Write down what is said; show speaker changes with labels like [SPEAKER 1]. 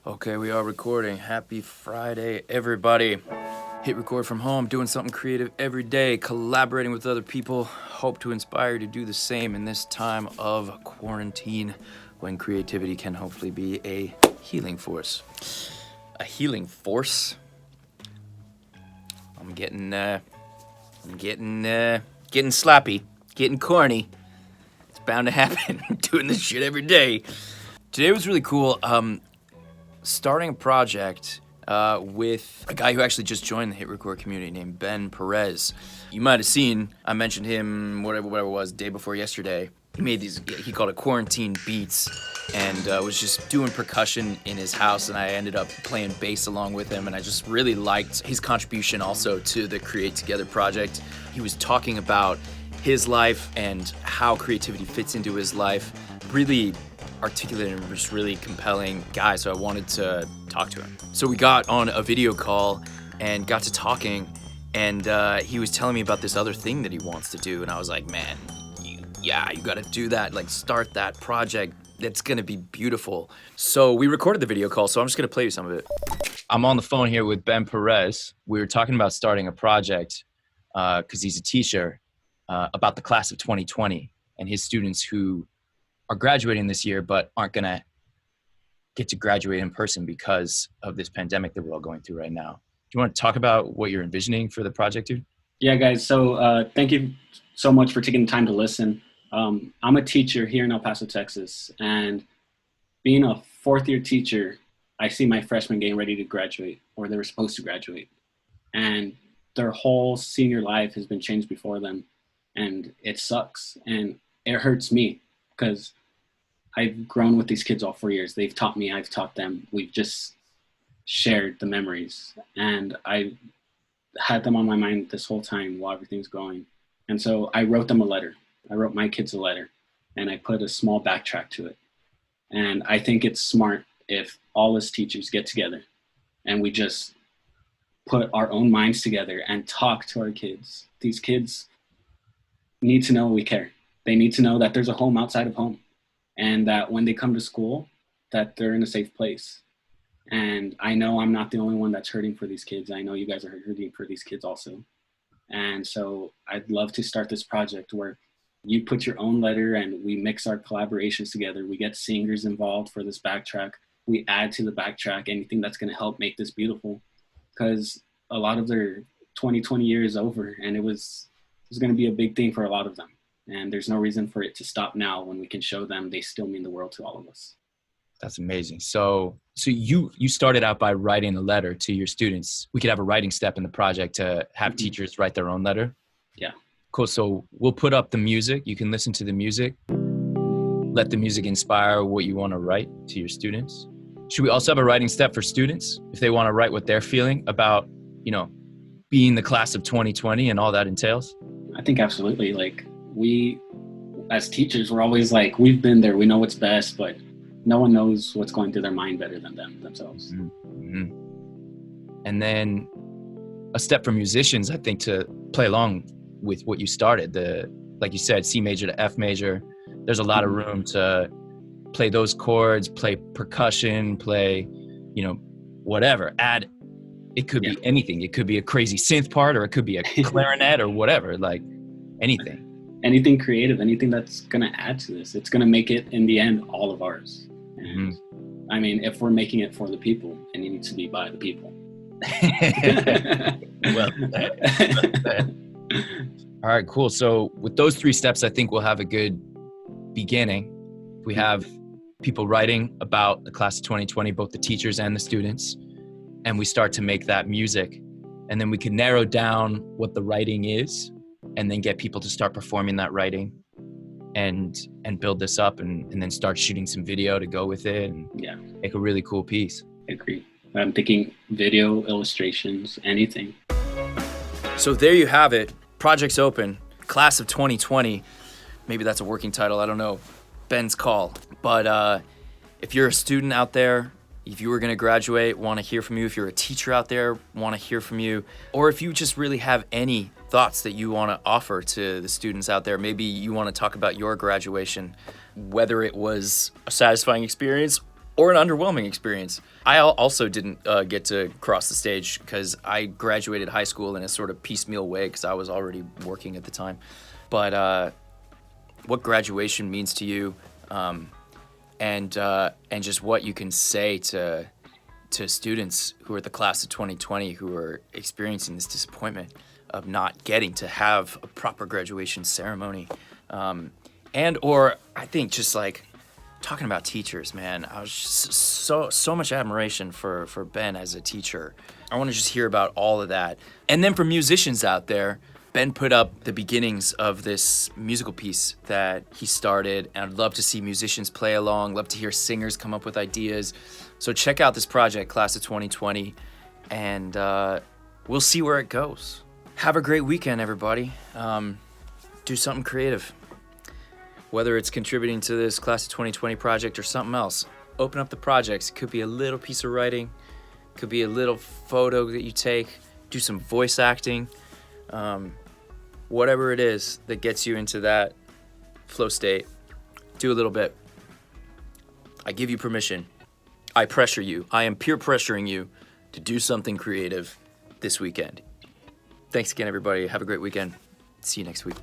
[SPEAKER 1] Okay, we are recording. Happy Friday, everybody. Hit record from home, doing something creative every day, collaborating with other people. Hope to inspire you to do the same in this time of quarantine when creativity can hopefully be a healing force. A healing force? I'm getting slappy, getting corny. It's bound to happen. Doing this shit every day. Today was really cool. Starting a project with a guy who actually just joined the HITRECORD community named Ben Perez. You might have seen, I mentioned him, whatever it was, day before yesterday. He made these, he called it quarantine beats, and was just doing percussion in his house, and I ended up playing bass along with him, and I just really liked his contribution also to the Create Together project. He was talking about his life and how creativity fits into his life. Really articulate and just really compelling guy, so I wanted to talk to him. So we got on a video call and got to talking, and he was telling me about this other thing that he wants to do, and I was like, man, you gotta do that, like start that project. That's gonna be beautiful. So we recorded the video call, so I'm just gonna play you some of it. I'm on the phone here with Ben Perez. We were talking about starting a project because he's a teacher about the class of 2020 and his students who are graduating this year, but aren't gonna get to graduate in person because of this pandemic that we're all going through right now. Do you want to talk about what you're envisioning for the project, dude?
[SPEAKER 2] Yeah, guys. So thank you so much for taking the time to listen. I'm a teacher here in El Paso, Texas, and being a fourth-year teacher, I see my freshmen getting ready to graduate, or they were supposed to graduate, and their whole senior life has been changed before them, and it sucks, and it hurts me because I've grown with these kids all 4 years. They've taught me, I've taught them. We've just shared the memories, and I had them on my mind this whole time while everything's going. And so I wrote them a letter. I wrote my kids a letter, and I put a small backtrack to it. And I think it's smart if all us teachers get together and we just put our own minds together and talk to our kids. These kids need to know we care. They need to know that there's a home outside of home, and that when they come to school, that they're in a safe place. And I know I'm not the only one that's hurting for these kids. I know you guys are hurting for these kids also. And so I'd love to start this project where you put your own letter and we mix our collaborations together. We get singers involved for this backtrack. We add to the backtrack anything that's going to help make this beautiful, because a lot of their 2020 year is over, and it was going to be a big thing for a lot of them. And there's no reason for it to stop now when we can show them they still mean the world to all of us.
[SPEAKER 1] That's amazing. So you started out by writing a letter to your students. We could have a writing step in the project to have teachers write their own letter.
[SPEAKER 2] Yeah.
[SPEAKER 1] Cool. So we'll put up the music. You can listen to the music. Let the music inspire what you want to write to your students. Should we also have a writing step for students if they want to write what they're feeling about, being the class of 2020 and all that entails?
[SPEAKER 2] I think absolutely. Like, we, as teachers, we're always like, we've been there, we know what's best, but no one knows what's going through their mind better than themselves.
[SPEAKER 1] Mm-hmm. And then a step for musicians, I think, to play along with what you started, like you said, C major to F major. There's a lot of room to play those chords, play percussion, play, whatever. Add, it could be anything. It could be a crazy synth part, or it could be a clarinet or whatever, like anything.
[SPEAKER 2] Anything creative, anything that's going to add to this. It's going to make it, in the end, all of ours. And I mean, if we're making it for the people, it needs to be by the people.
[SPEAKER 1] Well said. All right, cool. So with those 3 steps, I think we'll have a good beginning. We have people writing about the class of 2020, both the teachers and the students, and we start to make that music. And then we can narrow down what the writing is, and then get people to start performing that writing and build this up, and then start shooting some video to go with it and make a really cool piece.
[SPEAKER 2] I agree. I'm thinking video, illustrations, anything.
[SPEAKER 1] So there you have it. Project's open. Class of 2020. Maybe that's a working title. I don't know. Ben's call. But if you're a student out there, if you were going to graduate, want to hear from you. If you're a teacher out there, want to hear from you. Or if you just really have any thoughts that you want to offer to the students out there. Maybe you want to talk about your graduation, whether it was a satisfying experience or an underwhelming experience. I also didn't get to cross the stage because I graduated high school in a sort of piecemeal way because I was already working at the time. But what graduation means to you, and just what you can say to students who are the class of 2020 who are experiencing this disappointment of not getting to have a proper graduation ceremony, and or I think just like talking about teachers, man. I was just so much admiration for Ben as a teacher. I want to just hear about all of that. And then for musicians out there, Ben put up the beginnings of this musical piece that he started, and I'd love to see musicians play along, love to hear singers come up with ideas. So check out this project, Class of 2020, and we'll see where it goes. Have a great weekend, everybody. Do something creative. Whether it's contributing to this Class of 2020 project or something else, open up the projects. It could be a little piece of writing, could be a little photo that you take, do some voice acting, whatever it is that gets you into that flow state, do a little bit. I give you permission. I pressure you. I am peer pressuring you to do something creative this weekend. Thanks again, everybody. Have a great weekend. See you next week.